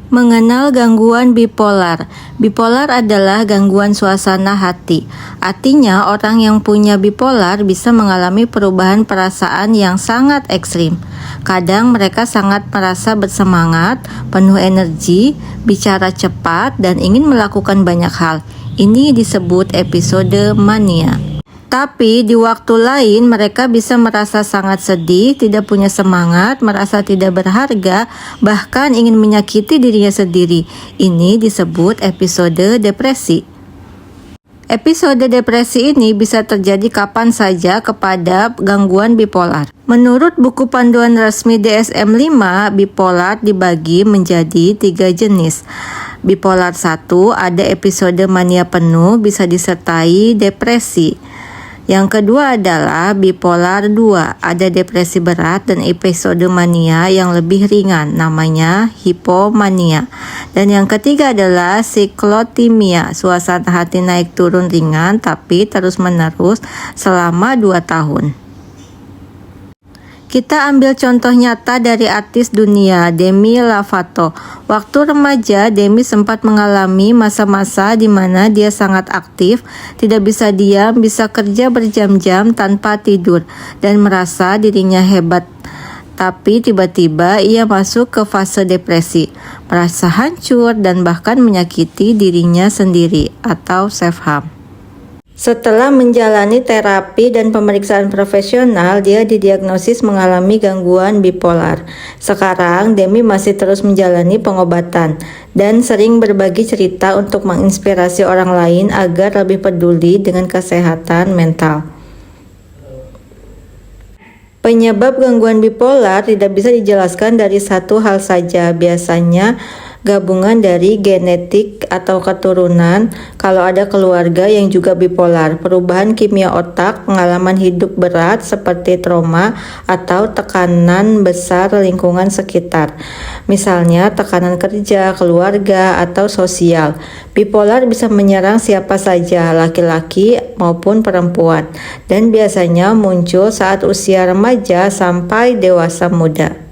Mengenal gangguan bipolar. Bipolar adalah gangguan suasana hati. Artinya, orang yang punya bipolar bisa mengalami perubahan perasaan yang sangat ekstrim. Kadang mereka sangat merasa bersemangat, penuh energi, bicara cepat, dan ingin melakukan banyak hal. Ini disebut episode mania. Tapi di waktu lain mereka bisa merasa sangat sedih, tidak punya semangat, merasa tidak berharga, bahkan ingin menyakiti dirinya sendiri. Ini disebut episode depresi. Episode depresi ini bisa terjadi kapan saja kepada gangguan bipolar. Menurut buku panduan resmi DSM-5, bipolar dibagi menjadi 3 jenis. Bipolar 1 ada episode mania penuh, bisa disertai depresi. Yang kedua adalah bipolar 2, ada depresi berat dan episode mania yang lebih ringan, namanya hipomania. Dan yang ketiga adalah siklotimia, suasana hati naik turun ringan tapi terus menerus selama 2 tahun. Kita ambil contoh nyata dari artis dunia, Demi Lovato. Waktu remaja, Demi sempat mengalami masa-masa di mana dia sangat aktif, tidak bisa diam, bisa kerja berjam-jam tanpa tidur, dan merasa dirinya hebat. Tapi tiba-tiba ia masuk ke fase depresi, merasa hancur dan bahkan menyakiti dirinya sendiri atau self-harm. Setelah menjalani terapi dan pemeriksaan profesional, dia didiagnosis mengalami gangguan bipolar. Sekarang, Demi masih terus menjalani pengobatan dan sering berbagi cerita untuk menginspirasi orang lain agar lebih peduli dengan kesehatan mental. Penyebab gangguan bipolar tidak bisa dijelaskan dari satu hal saja, biasanya gabungan dari genetik atau keturunan, kalau ada keluarga yang juga bipolar, perubahan kimia otak, pengalaman hidup berat seperti trauma, atau tekanan besar lingkungan sekitar. Misalnya tekanan kerja, keluarga, atau sosial. Bipolar bisa menyerang siapa saja, laki-laki maupun perempuan, dan biasanya muncul saat usia remaja sampai dewasa muda.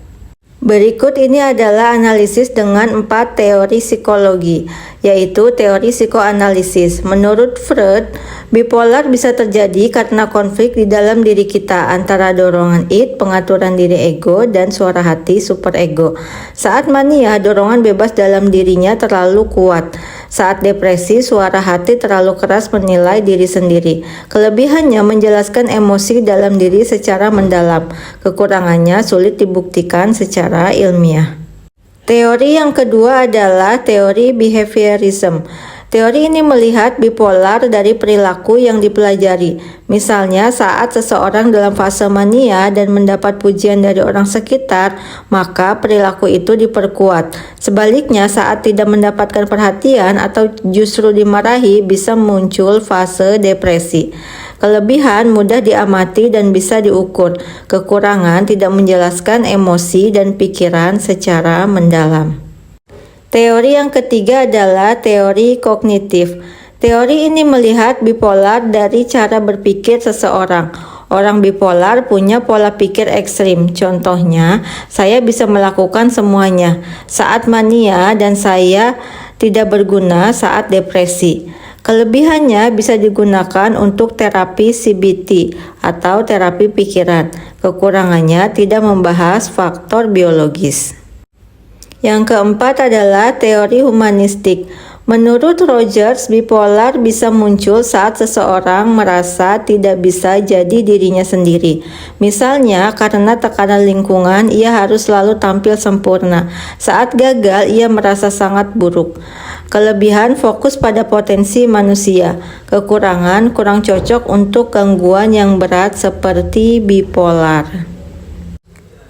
Berikut ini adalah analisis dengan 4 teori psikologi, yaitu teori psikoanalisis. Menurut Freud, bipolar bisa terjadi karena konflik di dalam diri kita antara dorongan id, pengaturan diri ego, dan suara hati superego. Saat mania, dorongan bebas dalam dirinya terlalu kuat. Saat depresi, suara hati terlalu keras menilai diri sendiri. Kelebihannya menjelaskan emosi dalam diri secara mendalam. Kekurangannya sulit dibuktikan secara ilmiah. Teori yang kedua adalah teori behaviorism. Teori ini melihat bipolar dari perilaku yang dipelajari. Misalnya saat seseorang dalam fase mania dan mendapat pujian dari orang sekitar, maka perilaku itu diperkuat. Sebaliknya saat tidak mendapatkan perhatian atau justru dimarahi, bisa muncul fase depresi. Kelebihan mudah diamati dan bisa diukur. Kekurangan tidak menjelaskan emosi dan pikiran secara mendalam. Teori yang ketiga adalah teori kognitif. Teori ini melihat bipolar dari cara berpikir seseorang. Orang bipolar punya pola pikir ekstrim. Contohnya, saya bisa melakukan semuanya saat mania dan saya tidak berguna saat depresi. Kelebihannya bisa digunakan untuk terapi CBT atau terapi pikiran. Kekurangannya tidak membahas faktor biologis. Yang keempat adalah teori humanistik. Menurut Rogers, bipolar bisa muncul saat seseorang merasa tidak bisa jadi dirinya sendiri. Misalnya, karena tekanan lingkungan, ia harus selalu tampil sempurna. Saat gagal, ia merasa sangat buruk. Kelebihan fokus pada potensi manusia. Kekurangan kurang cocok untuk gangguan yang berat seperti bipolar.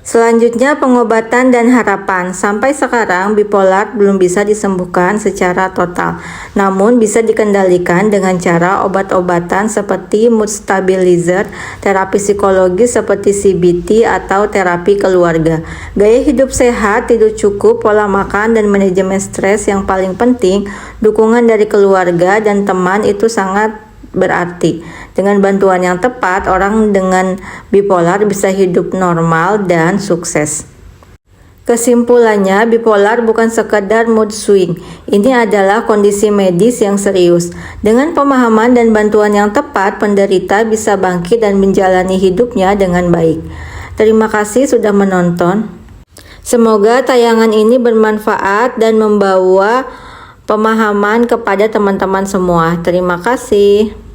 Selanjutnya pengobatan dan harapan. Sampai sekarang bipolar belum bisa disembuhkan secara total, namun bisa dikendalikan dengan cara obat-obatan seperti mood stabilizer, terapi psikologi seperti CBT atau terapi keluarga. Gaya hidup sehat, tidur cukup, pola makan, dan manajemen stres yang paling penting, dukungan dari keluarga dan teman itu sangat berarti. Dengan bantuan yang tepat, orang dengan bipolar bisa hidup normal dan sukses. Kesimpulannya, bipolar bukan sekedar mood swing. Ini adalah kondisi medis yang serius. Dengan pemahaman dan bantuan yang tepat, penderita bisa bangkit dan menjalani hidupnya dengan baik. Terima kasih sudah menonton. Semoga tayangan ini bermanfaat dan membawa pemahaman kepada teman-teman semua. Terima kasih.